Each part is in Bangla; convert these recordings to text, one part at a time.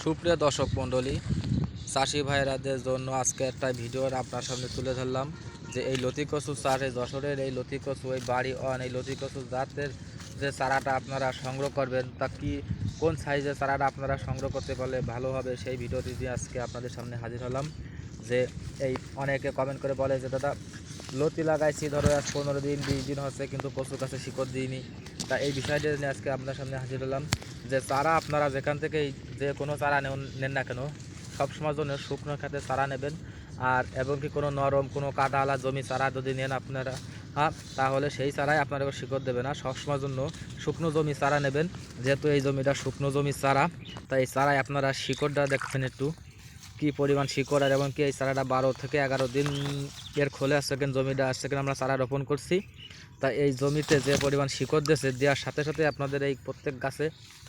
সুপ্রিয় দর্শক মণ্ডলী, চাষি ভাইরাদের জন্য আজকে একটা ভিডিও আপনার সামনে তুলে ধরলাম যে এই লতি কচু চাষে যশোরের এই লতি কচু এই বাড়ি অন এই লতি কচু জাতের যে চারাটা আপনারা সংগ্রহ করবেন তা কি কোন সাইজের চারাটা আপনারা সংগ্রহ করতে পারলে ভালো হবে সেই ভিডিওটি দিয়ে আজকে আপনাদের সামনে হাজির হলাম। যে এই অনেকে কমেন্ট করে বলে যে দাদা লতি লাগাইছি ধরো আজ 15 দিন 20 দিন হচ্ছে কিন্তু কচুর কাছে শিকড় দিইনি। তা এই বিষয়টা নিয়ে আজকে আপনার সামনে হাজির হলাম যে চারা আপনারা যেখান থেকেই যে কোনো চারা নেন না কেন সবসময় জন্য শুকনো খেতে চারা নেবেন। আর এবং কি কোনো নরম কোনো কাদাওয়ালা জমি চারা যদি নেন আপনারা তাহলে সেই চারাই আপনারা শিকড় দেবে না, সবসময় জন্য শুকনো জমি চারা নেবেন। যেহেতু এই জমিটা শুকনো জমির চারা, তাই এই চারায় আপনারা শিকড়টা দেখবেন একটু কি পরিমাণ শিকড়। আর এবং কি এই চারাটা 12 থেকে 11 দিন এর খোলে আসছে জমিটা আসছে আমরা চারা রোপণ করছি। তা এই জমিতে যে পরিমাণ শিকড় দিয়েছে দেওয়ার সাথে সাথে আপনাদের এই প্রত্যেক গাছে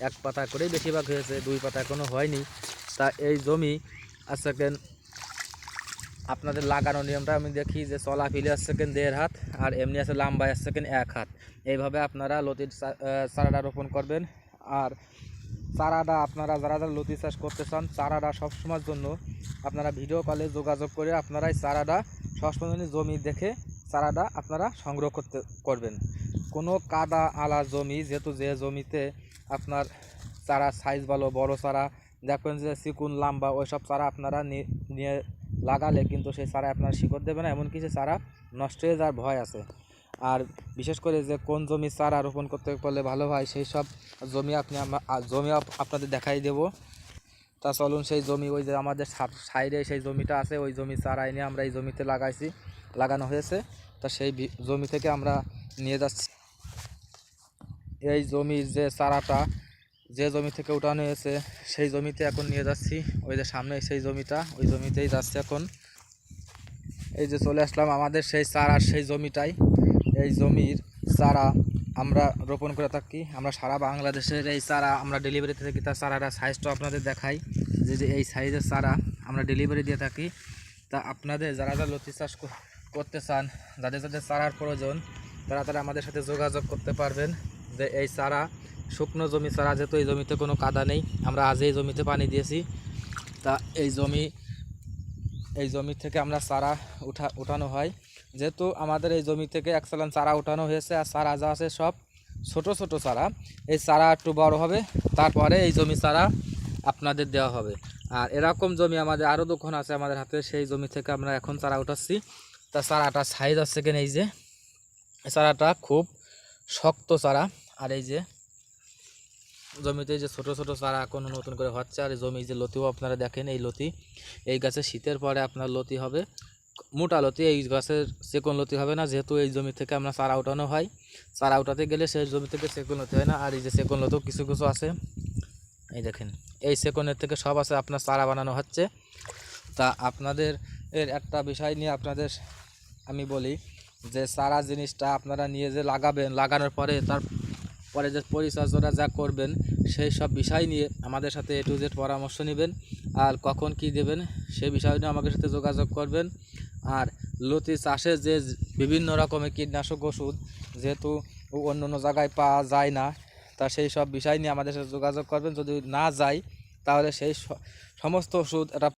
এক পাতা করেই বেশিরভাগ হয়েছে, 2 পাতা এখনও হয়নি। তা এই জমি আসছে আপনাদের লাগানোর নিয়মটা আমি দেখি যে চলা ফিলে আসছে 1.5 হাত আর এমনি আছে লাম্বায় আসছে 1 হাত। এইভাবে আপনারা লতির চারাটা রোপণ করবেন। আর চারাটা আপনারা যারা যারা লতি চাষ করতে চান চারাটা সবসময়ের জন্য আপনারা ভিডিও কলে যোগাযোগ করে আপনারা এই চারাটা সবসময় জমি দেখে চারাটা আপনারা সংগ্রহ করবেন। কোনো কাদা আলা জমি, যেহেতু যে জমিতে আপনার চারা সাইজ ভালো বড় চারা দেখবেন যে চিকুন লাম্বা ওইসব চারা আপনারা নিয়ে লাগালে কিন্তু সেই চারা আপনার শিকড় দেবে না, এমনকি সে চারা নষ্ট হয়ে যাওয়ার ভয় আছে। আর বিশেষ করে যে কোন জমি চারা রোপণ করতে পারলে ভালো হয় সেই সব জমি জমি আপনাদের দেখাই দেব। তা চলুন সেই জমি ওই যে আমাদের সাইডে সেই জমিটা আছে ওই জমি চারা এনে আমরা এই জমিতে লাগানো হয়েছে। তা সেই জমি থেকে আমরা নিয়ে যাচ্ছি এই জমির যে চারাটা যে জমি থেকে উঠানো হয়েছে সেই জমিতে এখন নিয়ে যাচ্ছি। ওই যে সামনে সেই জমিটা ওই জমিতেই যাচ্ছে এখন। এই যে চলে আসলাম আমাদের সেই চারা সেই জমিটাই। এই জমির চারা আমরা রোপণ করে থাকি, আমরা সারা বাংলাদেশের এই চারা আমরা ডেলিভারি থেকে তার চারাটা সাইজটা আপনাদের দেখাই যে এই সাইজের চারা আমরা ডেলিভারি দিয়ে থাকি। তা আপনাদের যারা যারা লতি চাষ করতে চান, যাদের যাদের চারার প্রয়োজন তারা আমাদের সাথে যোগাযোগ করতে পারবেন। যে এই চারা শুকনো জমি চারা, যেহেতু এই জমিতে কোনো কাদা নেই, আমরা আজ এই জমিতে পানি দিয়েছি। তা এই জমি থেকে আমরা চারা উঠানো হয়। যেহেতু আমাদের এই জমি থেকে এক চালান চারা উঠানো হয়েছে আর চারা যা আছে সব ছোট ছোট চারা, এই চারা একটু বড় হবে তারপরে এই জমি চারা আপনাদের দেওয়া হবে। আর এরকম জমি আমাদের আরও দোকান আছে আমাদের হাতে, সেই জমি থেকে আমরা এখন চারা উঠাচ্ছি। তা চারাটা সাইজ আছে কিনা এই যে চারাটা খুব শক্ত চারা। আর এই যে জমিতে যে ছোট ছোট চারা এখন নতুন করে হচ্ছে। আর জমি যে লতিও আপনারা দেখেন এই লতি, এই গাছে শীতের পরে আপনার লতি হবে মোটা লতি, এই গাছের চেকন লতি হবে না। যেহেতু এই জমি থেকে আমরা চারা উঠানো হয়, চারা উঠাতে গেলে সেই জমি থেকে চেকন লতি হয় না। আর এই যে চেকন লতিও কিছু কিছু আছে, এই দেখেন এই চেকনের থেকে সব আছে আপনার চারা বানানো হচ্ছে। তা আপনাদের এর একটা বিষয় নিয়ে আপনাদের আমি বলি যে চারা জিনিসটা আপনারা নিয়ে যে লাগাবেন, লাগানোর পরে তারপরে যে পরিচর্যাটা যা করবেন সেই সব বিষয় নিয়ে আমাদের সাথে A to Z পরামর্শ নেবেন। আর কখন কি দেবেন সেই বিষয় নিয়ে আমাদের সাথে যোগাযোগ করবেন। আর লতি চাষে যে বিভিন্ন রকমের কীটনাশক ওষুধ যেহেতু অন্য অন্য জায়গায় পাওয়া যায় না, তা সেই সব বিষয় নিয়ে আমাদের সাথে যোগাযোগ করবেন। যদি না যায় তাহলে সেই সমস্ত ওষুধ একটা